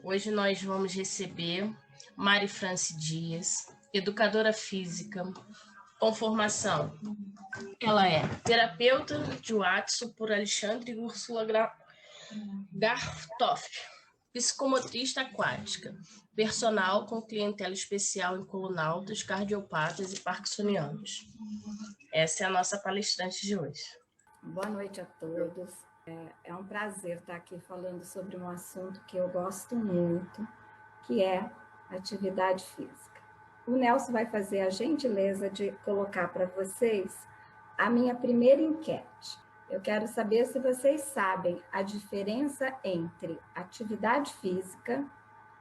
Hoje nós vamos receber Mari France Dias, educadora física com formação. Ela é terapeuta de Watson por Alexandre Úrsula Gartoff, psicomotrista aquática, personal com clientela especial em colunautas, cardiopatas e parkinsonianos. Essa é a nossa palestrante de hoje. Boa noite a todos. É um prazer estar aqui falando sobre um assunto que eu gosto muito, que é atividade física. O Nelson vai fazer a gentileza de colocar para vocês a minha primeira enquete. Eu quero saber se vocês sabem a diferença entre atividade física,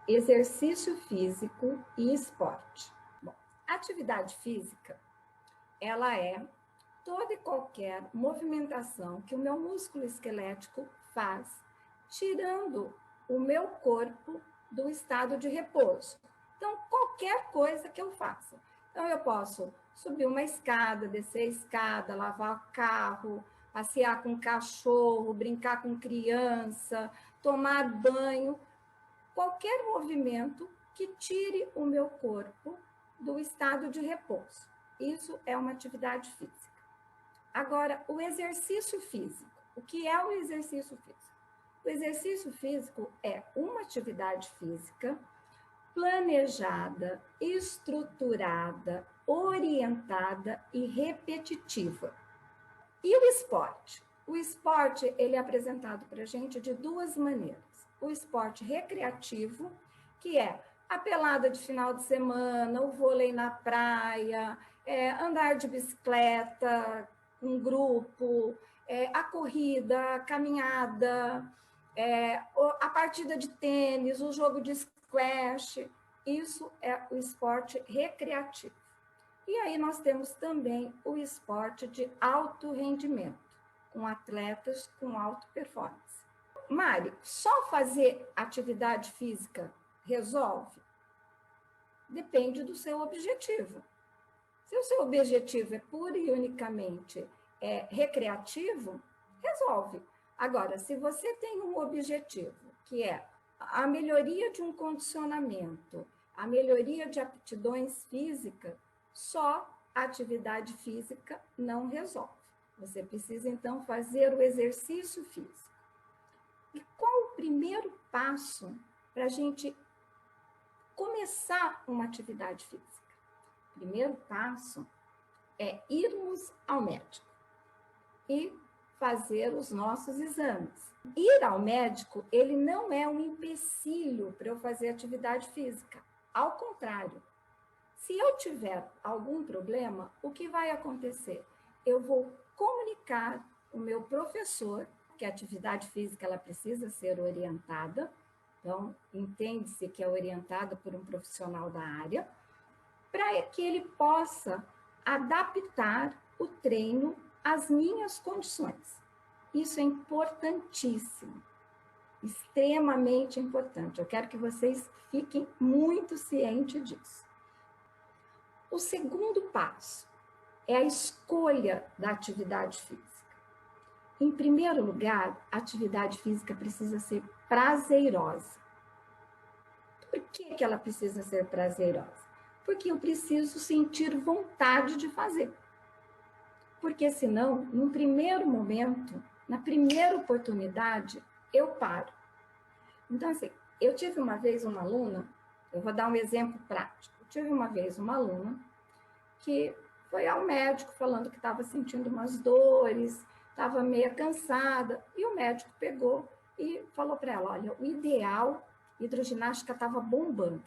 exercício físico e esporte. Bom, atividade física, ela é toda e qualquer movimentação que o meu músculo esquelético faz, tirando o meu corpo do estado de repouso. Então, qualquer coisa que eu faça. Então, eu posso subir uma escada, descer a escada, lavar o carro, passear com cachorro, brincar com criança, tomar banho. Qualquer movimento que tire o meu corpo do estado de repouso. Isso é uma atividade física. Agora, o exercício físico. O que é o exercício físico? O exercício físico é uma atividade física planejada, estruturada, orientada e repetitiva. E o esporte? O esporte, ele é apresentado para a gente de duas maneiras. O esporte recreativo, que é a pelada de final de semana, o vôlei na praia, andar de bicicleta, um grupo, a corrida, a caminhada, a partida de tênis, o jogo de squash, isso é o esporte recreativo. E aí nós temos também o esporte de alto rendimento, com atletas com alta performance. Mari, só fazer atividade física resolve? Depende do seu objetivo. Se o seu objetivo é pura e unicamente recreativo, resolve. Agora, se você tem um objetivo que é a melhoria de um condicionamento, a melhoria de aptidões físicas, só a atividade física não resolve. Você precisa, então, fazer o exercício físico. E qual o primeiro passo para a gente começar uma atividade física? O primeiro passo é irmos ao médico e fazer os nossos exames. Ir ao médico, ele não é um empecilho para eu fazer atividade física. Ao contrário, se eu tiver algum problema, o que vai acontecer? Eu vou comunicar o meu professor, que a atividade física ela precisa ser orientada, então entende-se que é orientada por um profissional da área, para que ele possa adaptar o treino às minhas condições. Isso é importantíssimo, extremamente importante. Eu quero que vocês fiquem muito cientes disso. O segundo passo é a escolha da atividade física. Em primeiro lugar, a atividade física precisa ser prazerosa. Por que ela precisa ser prazerosa? Porque eu preciso sentir vontade de fazer. Porque senão, num primeiro momento, na primeira oportunidade, eu paro. Então, assim, eu tive uma vez uma aluna, eu vou dar um exemplo prático. Eu tive uma vez uma aluna que foi ao médico falando que estava sentindo umas dores, estava meio cansada, e o médico pegou e falou para ela, olha, o ideal, hidroginástica estava bombando.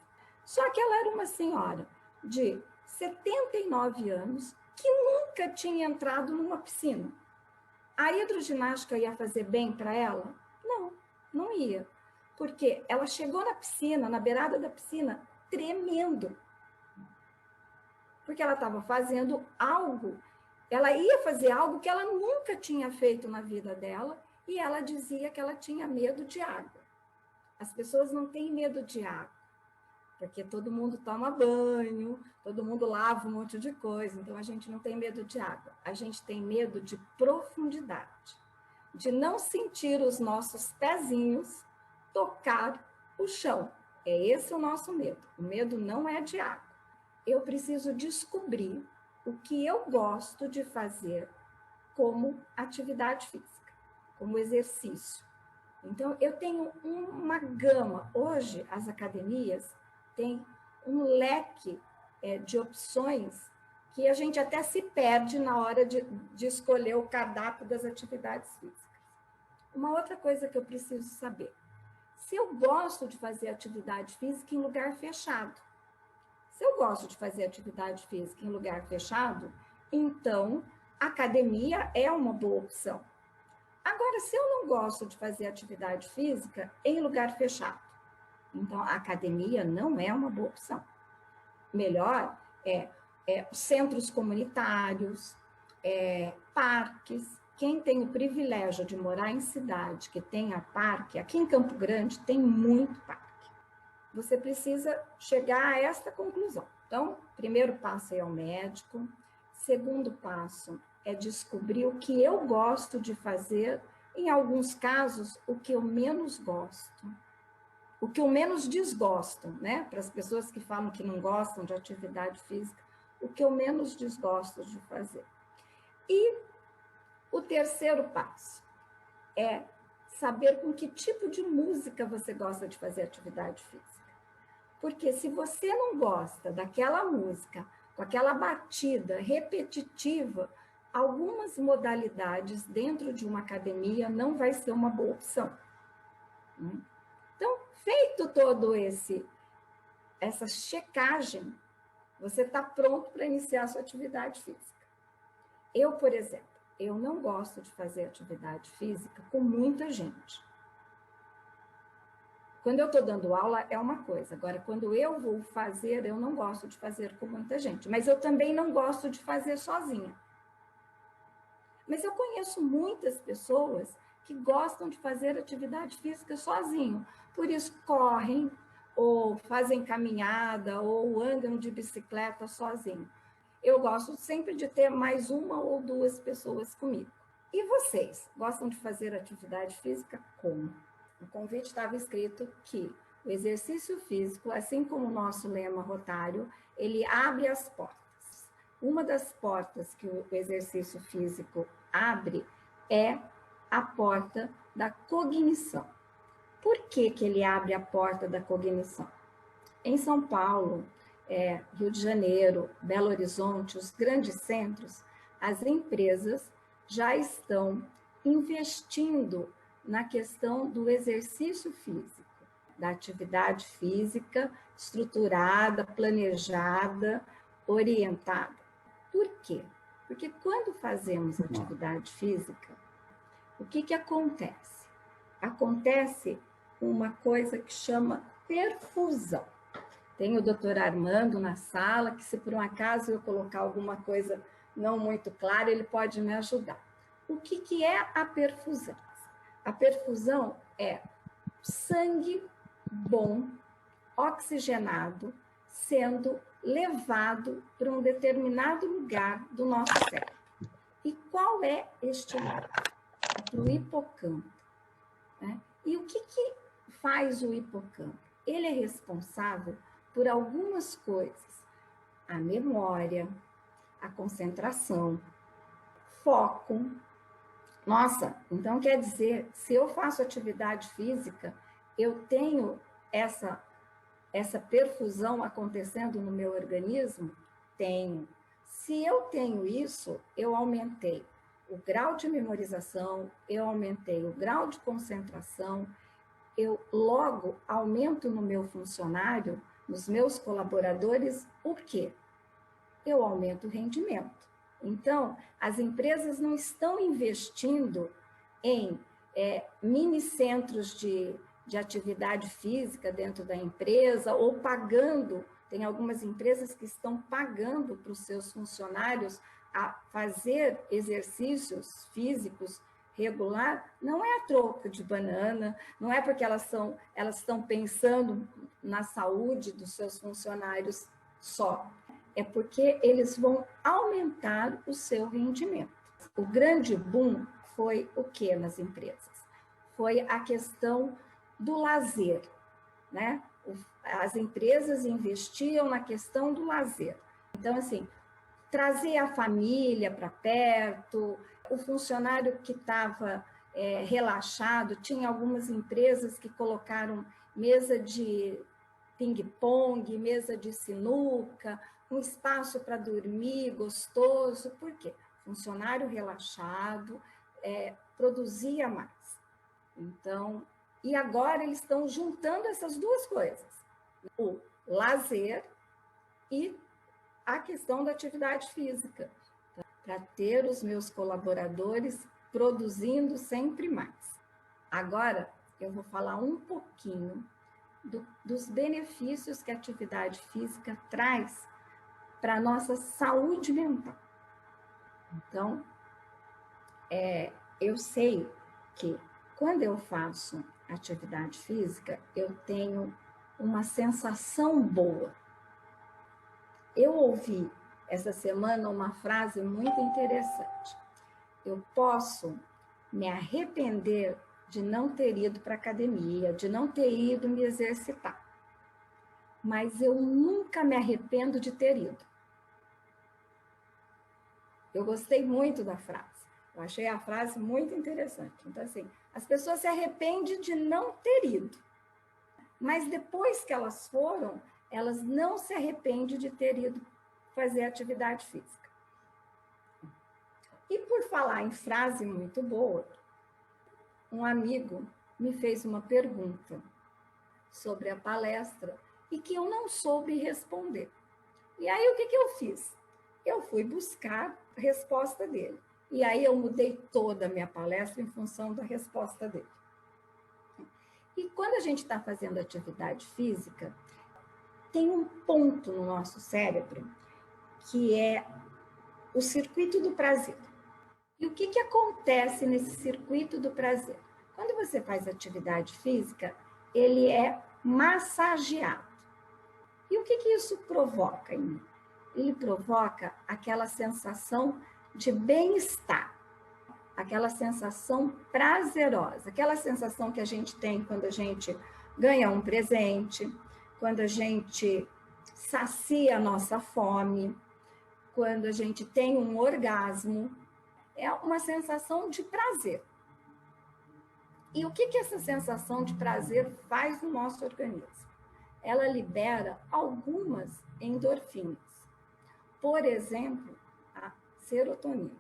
Só que ela era uma senhora de 79 anos que nunca tinha entrado numa piscina. A hidroginástica ia fazer bem para ela? Não, não ia. Porque ela chegou na piscina, na beirada da piscina, tremendo. Porque ela estava fazendo algo, ela ia fazer algo que ela nunca tinha feito na vida dela, e ela dizia que ela tinha medo de água. As pessoas não têm medo de água, porque todo mundo toma banho, todo mundo lava um monte de coisa, então a gente não tem medo de água. A gente tem medo de profundidade. de não sentir os nossos pezinhos tocar o chão. É esse o nosso medo. O medo não é de água. Eu preciso descobrir o que eu gosto de fazer como atividade física, como exercício. Então, eu tenho uma gama. Hoje, as academias têm um leque de opções que a gente até se perde na hora de escolher o cardápio das atividades físicas. Uma outra coisa que eu preciso saber: se eu gosto de fazer atividade física em lugar fechado. Se eu gosto de fazer atividade física em lugar fechado, então a academia é uma boa opção. Agora, se eu não gosto de fazer atividade física em lugar fechado, então a academia não é uma boa opção. Melhor centros comunitários, parques. Quem tem o privilégio de morar em cidade que tenha parque, aqui em Campo Grande tem muito parque. Você precisa chegar a esta conclusão. Então, primeiro passo é ir ao médico. Segundo passo é descobrir o que eu gosto de fazer. Em alguns casos, o que eu menos gosto. O que eu menos desgosto, né? Para as pessoas que falam que não gostam de atividade física, o que eu menos desgosto de fazer. E o terceiro passo é saber com que tipo de música você gosta de fazer atividade física. Porque se você não gosta daquela música, com aquela batida repetitiva, algumas modalidades dentro de uma academia não vai ser uma boa opção. Então, feito todo essa checagem, você está pronto para iniciar a sua atividade física. Eu, por exemplo, eu não gosto de fazer atividade física com muita gente. Quando eu estou dando aula é uma coisa, agora quando eu vou fazer, eu não gosto de fazer com muita gente, mas eu também não gosto de fazer sozinha. Mas eu conheço muitas pessoas que gostam de fazer atividade física sozinho, por isso correm, ou fazem caminhada, ou andam de bicicleta sozinho. Eu gosto sempre de ter mais uma ou duas pessoas comigo. E vocês, gostam de fazer atividade física como? No convite estava escrito que o exercício físico, assim como o nosso lema rotário, ele abre as portas. Uma das portas que o exercício físico abre é a porta da cognição. Por que que ele abre a porta da cognição? Em São Paulo, Rio de Janeiro, Belo Horizonte, os grandes centros, as empresas já estão investindo na questão do exercício físico, da atividade física estruturada, planejada, orientada. Por quê? Porque quando fazemos atividade física, o que acontece? Acontece uma coisa que chama perfusão. Tem o doutor Armando na sala, que se por um acaso eu colocar alguma coisa não muito clara, ele pode me ajudar. O que é a perfusão? A perfusão é sangue bom, oxigenado, sendo levado para um determinado lugar do nosso cérebro. E qual é este lugar? É para o hipocampo. Né? E o que faz o hipocampo? Ele é responsável por algumas coisas: a memória, a concentração, foco. Nossa, então quer dizer, se eu faço atividade física, eu tenho essa perfusão acontecendo no meu organismo? Tenho. Se eu tenho isso, eu aumentei o grau de memorização, eu aumentei o grau de concentração, eu logo aumento no meu funcionário, nos meus colaboradores, o quê? Eu aumento o rendimento. Então, as empresas não estão investindo em mini centros de atividade física dentro da empresa ou pagando. Tem algumas empresas que estão pagando para os seus funcionários a fazer exercícios físicos regular, não é a troca de banana, não é porque elas estão pensando na saúde dos seus funcionários só, é porque eles vão aumentar o seu rendimento. O grande boom foi o que nas empresas? Foi a questão do lazer, né? As empresas investiam na questão do lazer. Então, assim, trazer a família para perto, o funcionário que estava relaxado, tinha algumas empresas que colocaram mesa de ping-pong, mesa de sinuca, um espaço para dormir gostoso. Por quê? Funcionário relaxado, produzia mais. Então, e agora eles estão juntando essas duas coisas, o lazer e a questão da atividade física, para ter os meus colaboradores produzindo sempre mais. Agora, eu vou falar um pouquinho dos benefícios que a atividade física traz para a nossa saúde mental. Então, eu sei que quando eu faço atividade física, eu tenho uma sensação boa. Eu ouvi essa semana uma frase muito interessante. Eu posso me arrepender de não ter ido para a academia, de não ter ido me exercitar, mas eu nunca me arrependo de ter ido. Eu gostei muito da frase. Eu achei a frase muito interessante. Então, assim, as pessoas se arrependem de não ter ido, mas depois que elas foram, elas não se arrependem de ter ido fazer atividade física. E por falar em frase muito boa, um amigo me fez uma pergunta sobre a palestra e que eu não soube responder. E aí, o que eu fiz? Eu fui buscar a resposta dele. E aí, eu mudei toda a minha palestra em função da resposta dele. E quando a gente está fazendo atividade física, tem um ponto no nosso cérebro que é o circuito do prazer. E o que acontece nesse circuito do prazer? Quando você faz atividade física, ele é massageado. E o que isso provoca em mim? Ele provoca aquela sensação de bem-estar, aquela sensação prazerosa, aquela sensação que a gente tem quando a gente ganha um presente, quando a gente sacia a nossa fome, quando a gente tem um orgasmo. É uma sensação de prazer. E o que essa sensação de prazer faz no nosso organismo? Ela libera algumas endorfinas. Por exemplo, a serotonina,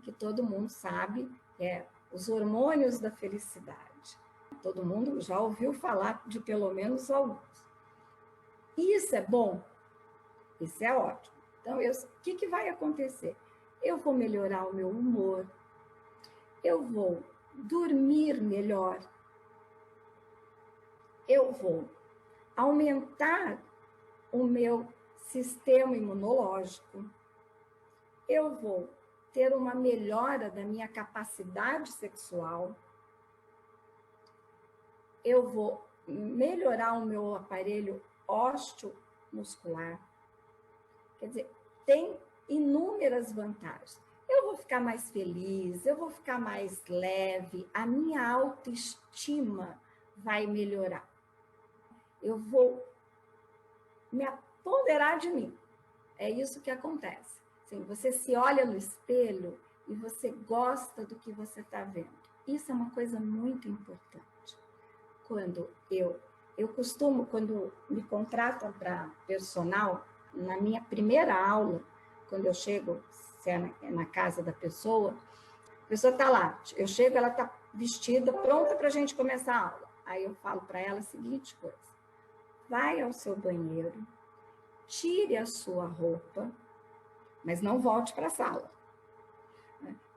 que todo mundo sabe que é os hormônios da felicidade. Todo mundo já ouviu falar de pelo menos alguns. Isso é bom? Isso é ótimo. Então, o que vai acontecer? Eu vou melhorar o meu humor, eu vou dormir melhor, eu vou aumentar o meu sistema imunológico, eu vou ter uma melhora da minha capacidade sexual, eu vou melhorar o meu aparelho osteomuscular. Quer dizer, tem inúmeras vantagens. Eu vou ficar mais feliz, eu vou ficar mais leve, a minha autoestima vai melhorar. Eu vou me apoderar de mim. É isso que acontece. Assim, você se olha no espelho e você gosta do que você está vendo. Isso é uma coisa muito importante. Quando eu costumo, quando me contratam para personal, na minha primeira aula, quando eu chego, se é na casa da pessoa, a pessoa está lá, eu chego, ela está vestida, pronta para a gente começar a aula. Aí eu falo para ela a seguinte coisa: vai ao seu banheiro, tire a sua roupa, mas não volte para a sala.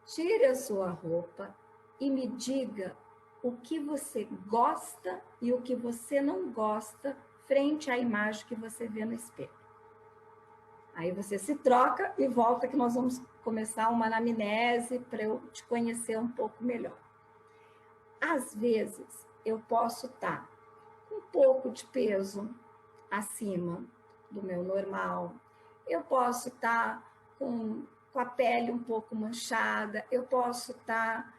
Tire a sua roupa e me diga o que você gosta e o que você não gosta frente à imagem que você vê no espelho. Aí você se troca e volta, que nós vamos começar uma anamnese para eu te conhecer um pouco melhor. Às vezes, eu posso estar com um pouco de peso acima do meu normal, eu posso estar com a pele um pouco manchada, eu posso estar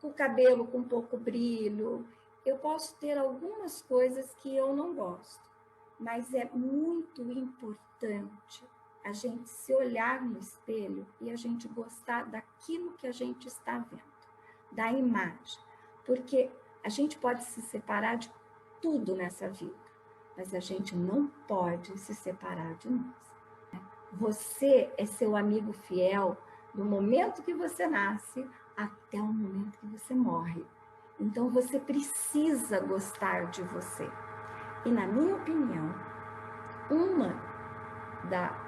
com o cabelo com pouco brilho. Eu posso ter algumas coisas que eu não gosto, mas é muito importante a gente se olhar no espelho e a gente gostar daquilo que a gente está vendo, da imagem. Porque a gente pode se separar de tudo nessa vida, mas a gente não pode se separar de nós. Você é seu amigo fiel do momento que você nasce até o momento que você morre. Então você precisa gostar de você. E na minha opinião,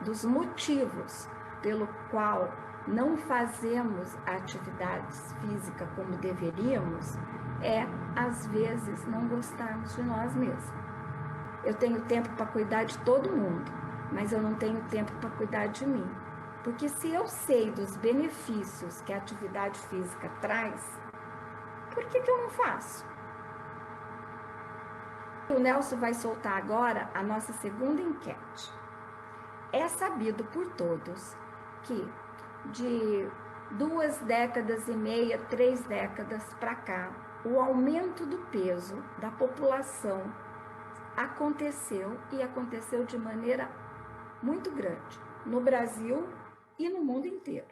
dos motivos pelo qual não fazemos atividades físicas como deveríamos é, às vezes, não gostarmos de nós mesmos. Eu tenho tempo para cuidar de todo mundo, mas eu não tenho tempo para cuidar de mim. Porque se eu sei dos benefícios que a atividade física traz, por que eu não faço? O Nelson vai soltar agora a nossa segunda enquete. É sabido por todos que de 2 décadas e meia, 3 décadas para cá, o aumento do peso da população aconteceu e aconteceu de maneira muito grande no Brasil e no mundo inteiro.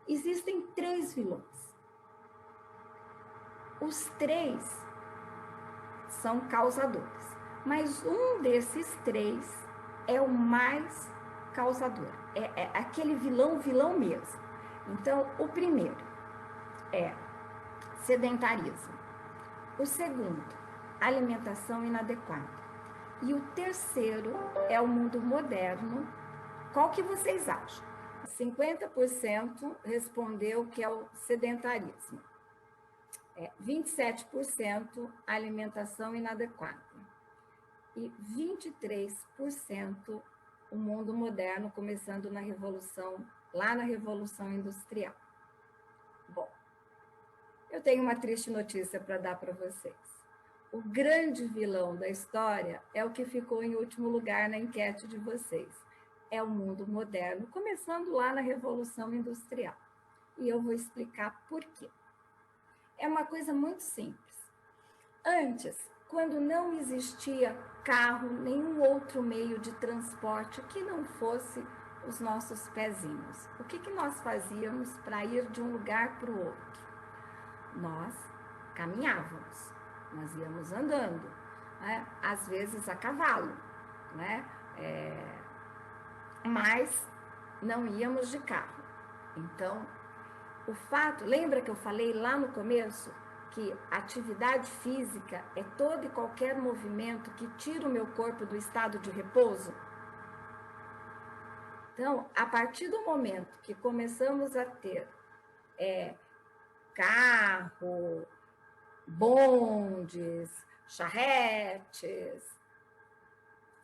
Existem 3 vilões. Os 3 são causadores, mas um desses 3 é o mais causador, é aquele vilão mesmo. Então, o primeiro é sedentarismo. O segundo, alimentação inadequada. E o terceiro é o mundo moderno. Qual que vocês acham? 50% respondeu que é o sedentarismo. 27% alimentação inadequada. E 23% o mundo moderno, começando lá na Revolução Industrial. Bom, eu tenho uma triste notícia para dar para vocês. O grande vilão da história é o que ficou em último lugar na enquete de vocês. É o mundo moderno, começando lá na Revolução Industrial. E eu vou explicar por quê. É uma coisa muito simples. Antes, quando não existia carro, nenhum outro meio de transporte que não fosse os nossos pezinhos, o que nós fazíamos para ir de um lugar para o outro? Nós caminhávamos, nós íamos andando, né? Às vezes a cavalo, né? Mas não íamos de carro. Então, lembra que eu falei lá no começo que atividade física é todo e qualquer movimento que tira o meu corpo do estado de repouso? Então, a partir do momento que começamos a ter carro, bondes, charretes,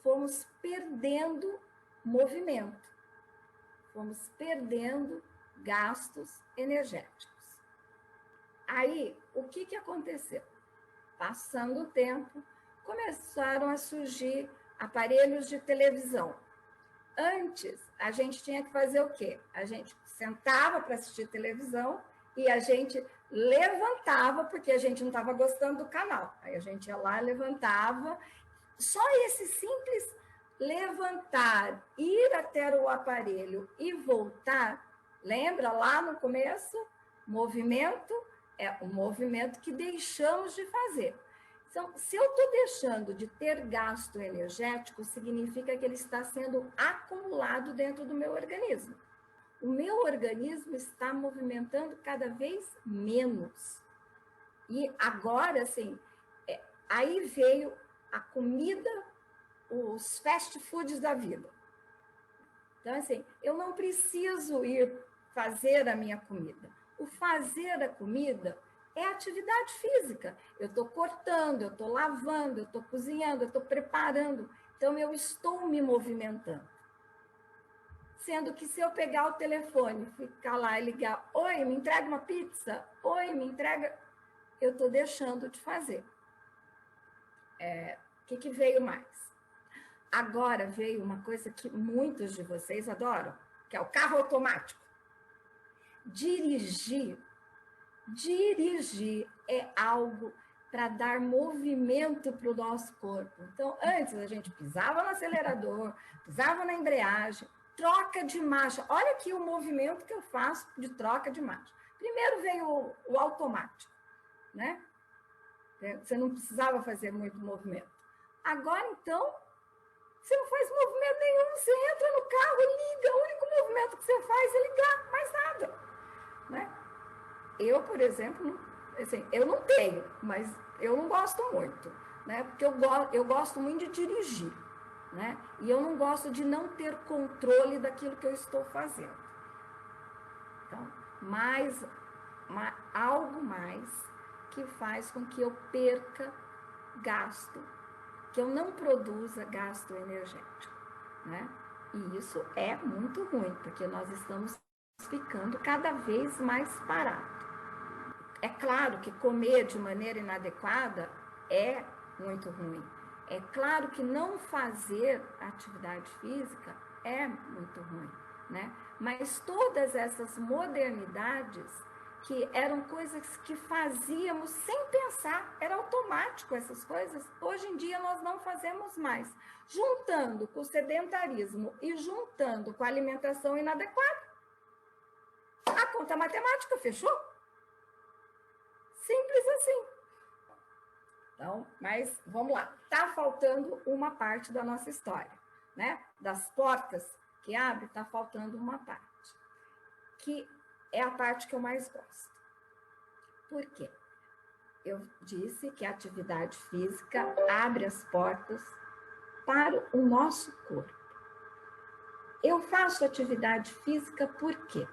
fomos perdendo movimento, fomos perdendo gastos energéticos. Aí, o que aconteceu? Passando o tempo, começaram a surgir aparelhos de televisão. Antes, a gente tinha que fazer o quê? A gente sentava para assistir televisão e a gente levantava, porque a gente não estava gostando do canal. Aí a gente ia lá, levantava. Só esse simples levantar, ir até o aparelho e voltar, lembra lá no começo? Movimento é o movimento que deixamos de fazer. Então, se eu estou deixando de ter gasto energético, significa que ele está sendo acumulado dentro do meu organismo. O meu organismo está movimentando cada vez menos. E agora, assim, aí veio a comida, os fast foods da vida. Então, assim, eu não preciso ir fazer a minha comida. O fazer a comida é atividade física. Eu estou cortando, eu estou lavando, eu estou cozinhando, eu estou preparando. Então, eu estou me movimentando. Sendo que se eu pegar o telefone, ficar lá e ligar, oi, me entrega uma pizza, oi, me entrega, eu estou deixando de fazer. O que veio mais? Agora veio uma coisa que muitos de vocês adoram, que é o carro automático. Dirigir dirigir é algo para dar movimento para o nosso corpo. Então, antes a gente pisava no acelerador, pisava na embreagem, troca de marcha. Olha aqui o movimento que eu faço de troca de marcha. Primeiro veio o automático, né? Você não precisava fazer muito movimento. Agora, então, você não faz movimento nenhum, você entra no carro e liga. O único movimento que você faz é ligar, mais nada, né? Eu, por exemplo, assim, eu não tenho, mas eu não gosto muito, né? Porque eu gosto muito de dirigir, né? E eu não gosto de não ter controle daquilo que eu estou fazendo. Então, algo mais que faz com que eu perca gasto, que eu não produza gasto energético, né? E isso é muito ruim, porque nós estamos ficando cada vez mais parados. É claro que comer de maneira inadequada é muito ruim. É claro que não fazer atividade física é muito ruim, né? Mas todas essas modernidades que eram coisas que fazíamos sem pensar, era automático essas coisas, hoje em dia nós não fazemos mais. Juntando com o sedentarismo e juntando com a alimentação inadequada, a conta matemática fechou. Simples assim. Então, mas vamos lá. Está faltando uma parte da nossa história, né? Das portas que abre, está faltando uma parte, que é a parte que eu mais gosto. Por quê? Eu disse que a atividade física abre as portas para o nosso corpo. Eu faço atividade física por quê?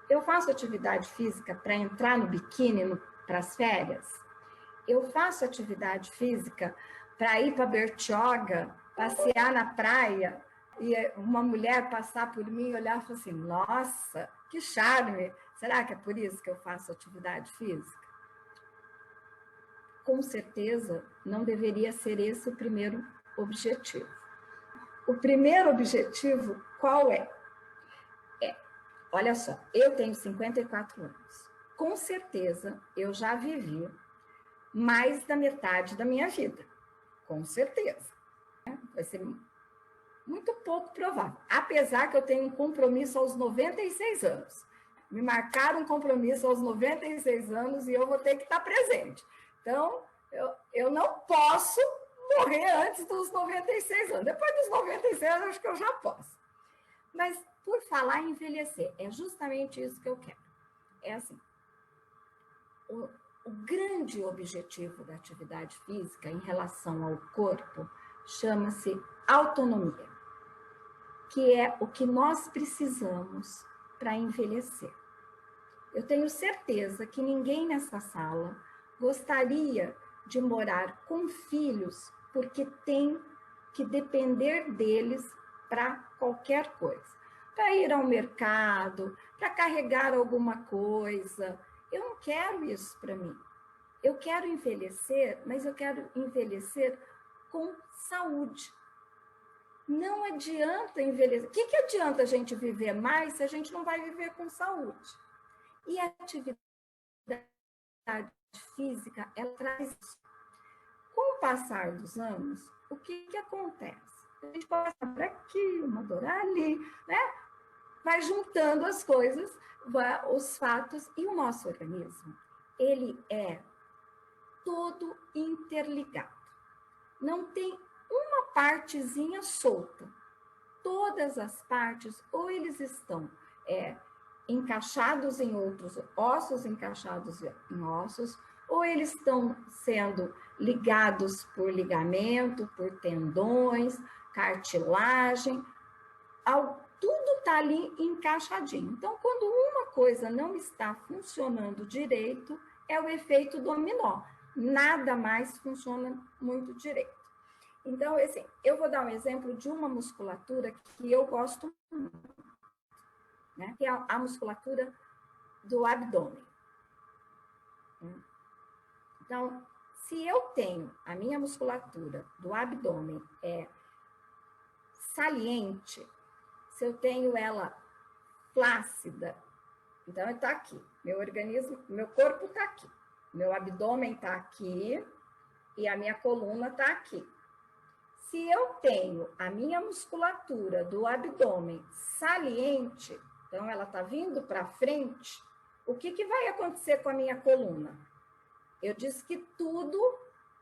Eu faço atividade física para entrar no biquíni para as férias? Eu faço atividade física para ir para Bertioga, passear na praia, e uma mulher passar por mim e olhar e falar assim, nossa, que charme! Será que é por isso que eu faço atividade física? Com certeza, não deveria ser esse o primeiro objetivo. O primeiro objetivo, qual é? Olha só, eu tenho 54 anos. Com certeza, eu já vivi mais da metade da minha vida. Com certeza. Vai ser muito pouco provável. Apesar que eu tenho um compromisso aos 96 anos. Me marcaram um compromisso aos 96 anos e eu vou ter que estar presente. Então, eu não posso morrer antes dos 96 anos. Depois dos 96 anos, acho que eu já posso. Mas, por falar em envelhecer, é justamente isso que eu quero. É assim, o grande objetivo da atividade física em relação ao corpo chama-se autonomia, que é o que nós precisamos para envelhecer. Eu tenho certeza que ninguém nessa sala gostaria de morar com filhos porque tem que depender deles para qualquer coisa. Para ir ao mercado, para carregar alguma coisa. Eu não quero isso para mim. Eu quero envelhecer, mas eu quero envelhecer com saúde. Não adianta envelhecer. O que adianta a gente viver mais se a gente não vai viver com saúde? E a atividade física, ela traz isso. Com o passar dos anos, o que acontece? A gente passa por aqui, uma dor ali, né? Vai juntando as coisas, os fatos, e o nosso organismo, ele é todo interligado. Não tem uma partezinha solta. Todas as partes, ou eles estão encaixados em outros ossos, encaixados em ossos, ou eles estão sendo ligados por ligamento, por tendões, cartilagem, tudo está ali encaixadinho. Então, quando uma coisa não está funcionando direito, é o efeito dominó. Nada mais funciona muito direito. Então, assim, eu vou dar um exemplo de uma musculatura que eu gosto muito, né? Que é a musculatura do abdômen. Então, se eu tenho a minha musculatura do abdômen saliente, se eu tenho ela flácida, Então, ele está aqui. Meu organismo, meu corpo está aqui. Meu abdômen está aqui e a minha coluna está aqui. Se eu tenho a minha musculatura do abdômen saliente, então ela está vindo para frente, o que vai acontecer com a minha coluna? Eu disse que tudo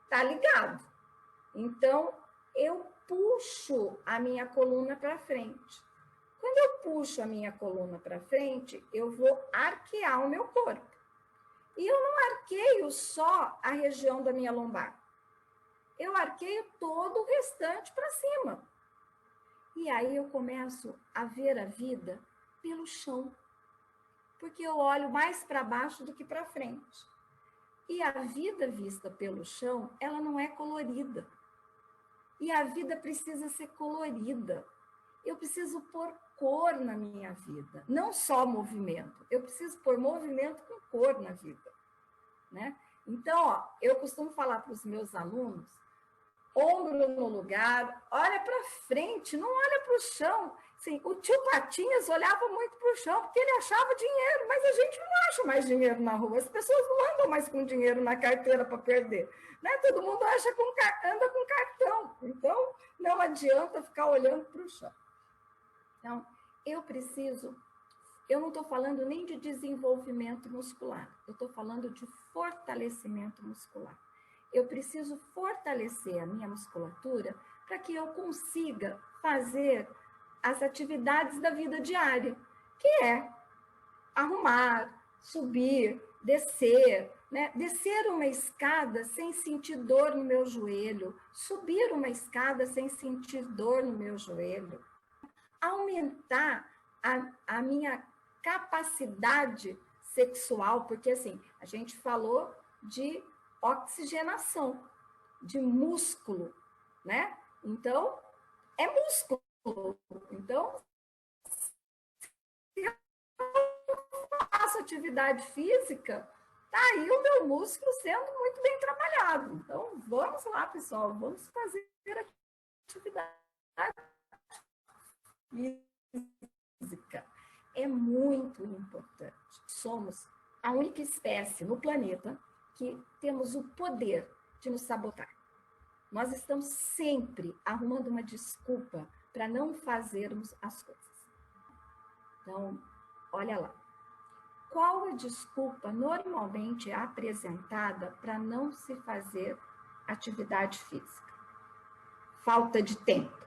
está ligado. Então, eu puxo a minha coluna para frente. Quando eu puxo a minha coluna para frente, eu vou arquear o meu corpo. E eu não arqueio só a região da minha lombar. Eu arqueio todo o restante para cima. E aí eu começo a ver a vida pelo chão. Porque eu olho mais para baixo do que para frente. E a vida vista pelo chão, ela não é colorida. E a vida precisa ser colorida. Eu preciso pôr cor na minha vida, não só movimento. Eu preciso pôr movimento com cor na vida, né? Então, ó, eu costumo falar para os meus alunos, ombro no lugar, olha para frente, não olha para o chão. Sim, o tio Patinhas olhava muito para o chão porque ele achava dinheiro, mas a gente não acha mais dinheiro na rua. As pessoas não andam mais com dinheiro na carteira para perder, né? Todo mundo anda com cartão. Então, não adianta ficar olhando para o chão. Então, eu não estou falando nem de desenvolvimento muscular, eu estou falando de fortalecimento muscular. Eu preciso fortalecer a minha musculatura para que eu consiga fazer as atividades da vida diária, que é arrumar, subir, descer, né? Descer uma escada sem sentir dor no meu joelho, subir uma escada sem sentir dor no meu joelho, aumentar a minha capacidade sexual, porque assim, a gente falou de oxigenação, de músculo, né? Então, é músculo. Então, se eu faço atividade física, tá aí o meu músculo sendo muito bem trabalhado. Então, vamos lá, pessoal, vamos fazer atividade física. É muito importante. Somos a única espécie no planeta que temos o poder de nos sabotar. Nós estamos sempre arrumando uma desculpa para não fazermos as coisas. Então, olha lá. Qual a desculpa normalmente é apresentada para não se fazer atividade física? Falta de tempo.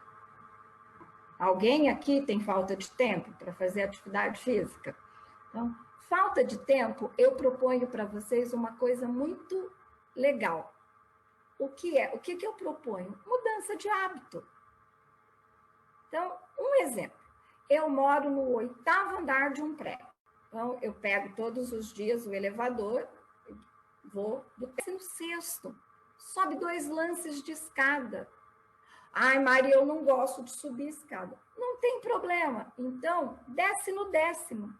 Alguém aqui tem falta de tempo para fazer atividade física? Então, falta de tempo, eu proponho para vocês uma coisa muito legal. O que é? O que eu proponho? Mudança de hábito. Então, um exemplo. Eu moro no 8º andar de um prédio. Então, eu pego todos os dias o elevador, vou do 16º. Sobe 2 lances de escada. Ai, Maria, eu não gosto de subir escada. Não tem problema. Então, desce no 10º.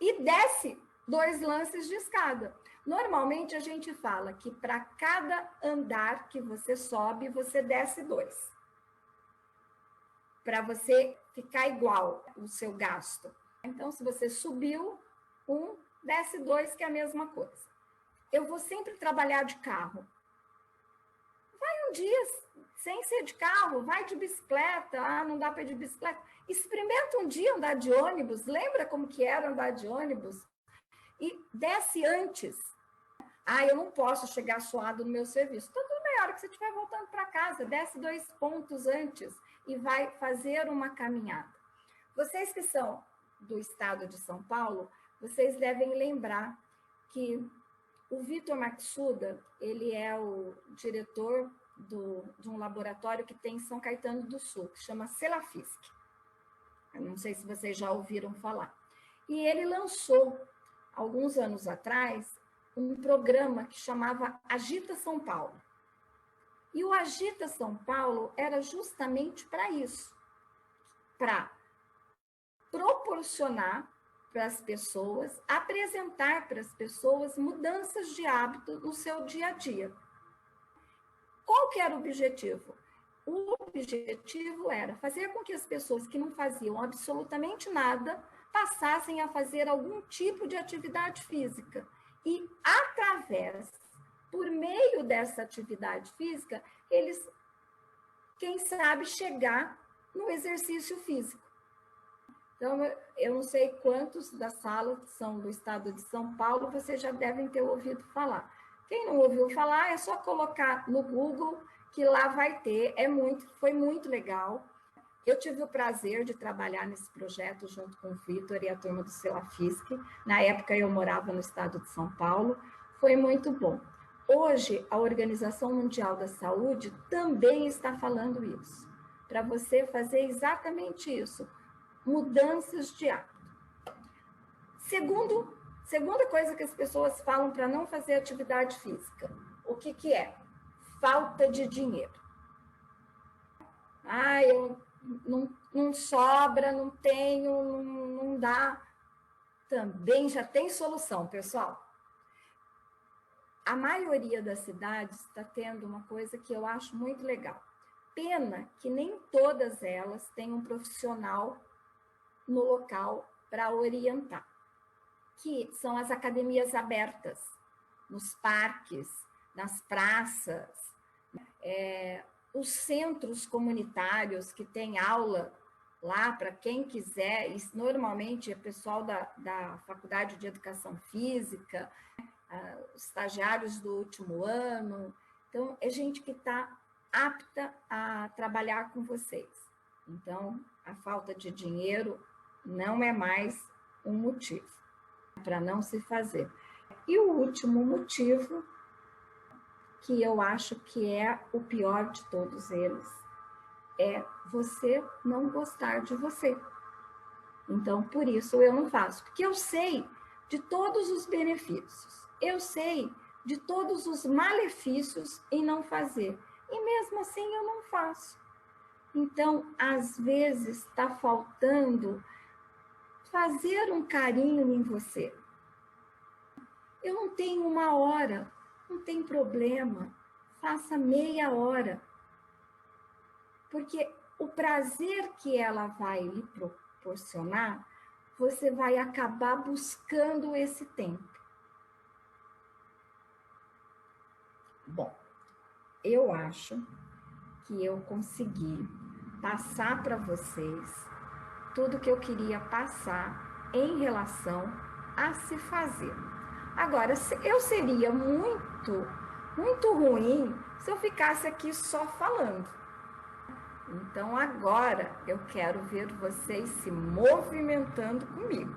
E desce 2 lances de escada. Normalmente, a gente fala que para cada andar que você sobe, você desce 2. Para você ficar igual o seu gasto. Então, se você subiu 1, desce 2, que é a mesma coisa. Eu vou sempre trabalhar de carro. Vai um dia sem ser de carro, vai de bicicleta. Ah, não dá para ir de bicicleta. Experimenta um dia andar de ônibus. Lembra como que era andar de ônibus? E desce antes. Ah, eu não posso chegar suado no meu serviço. Tudo bem, a hora que você estiver voltando para casa, desce 2 pontos antes e vai fazer uma caminhada. Vocês que são do estado de São Paulo, vocês devem lembrar que o Vitor Matsuda, ele é o diretor de um laboratório que tem em São Caetano do Sul, que chama Celafisc. Eu não sei se vocês já ouviram falar. E ele lançou, alguns anos atrás, um programa que chamava Agita São Paulo. E o Agita São Paulo era justamente para isso, para proporcionar para as pessoas, apresentar para as pessoas mudanças de hábito no seu dia a dia. Qual que era o objetivo? O objetivo era fazer com que as pessoas que não faziam absolutamente nada passassem a fazer algum tipo de atividade física. E, por meio dessa atividade física, eles, quem sabe, chegar no exercício físico. Então, eu não sei quantos da sala são do estado de São Paulo, vocês já devem ter ouvido falar. Quem não ouviu falar, é só colocar no Google, que lá vai ter, foi muito legal. Eu tive o prazer de trabalhar nesse projeto junto com o Vitor e a turma do Celafisc. Na época, eu morava no estado de São Paulo, foi muito bom. Hoje, a Organização Mundial da Saúde também está falando isso, para você fazer exatamente isso, mudanças de hábito. Segunda coisa que as pessoas falam para não fazer atividade física, o que é? Falta de dinheiro. Eu não sobra, não tenho, não dá. Também já tem solução, pessoal. A maioria das cidades está tendo uma coisa que eu acho muito legal. Pena que nem todas elas têm um profissional no local para orientar, que são as academias abertas, nos parques, nas praças, os centros comunitários que têm aula lá para quem quiser, e normalmente é pessoal da Faculdade de Educação Física, estagiários do último ano. Então, é gente que está apta a trabalhar com vocês. Então, a falta de dinheiro não é mais um motivo para não se fazer. E o último motivo, que eu acho que é o pior de todos eles, é você não gostar de você. Então, por isso eu não faço, porque eu sei de todos os benefícios, eu sei de todos os malefícios em não fazer, e mesmo assim eu não faço. Então, às vezes, está faltando fazer um carinho em você. Eu não tenho 1 hora, não tem problema, faça meia hora. Porque o prazer que ela vai lhe proporcionar, você vai acabar buscando esse tempo. Bom, eu acho que eu consegui passar para vocês tudo que eu queria passar em relação a se fazer. Agora, eu seria muito ruim se eu ficasse aqui só falando. Então, agora eu quero ver vocês se movimentando comigo.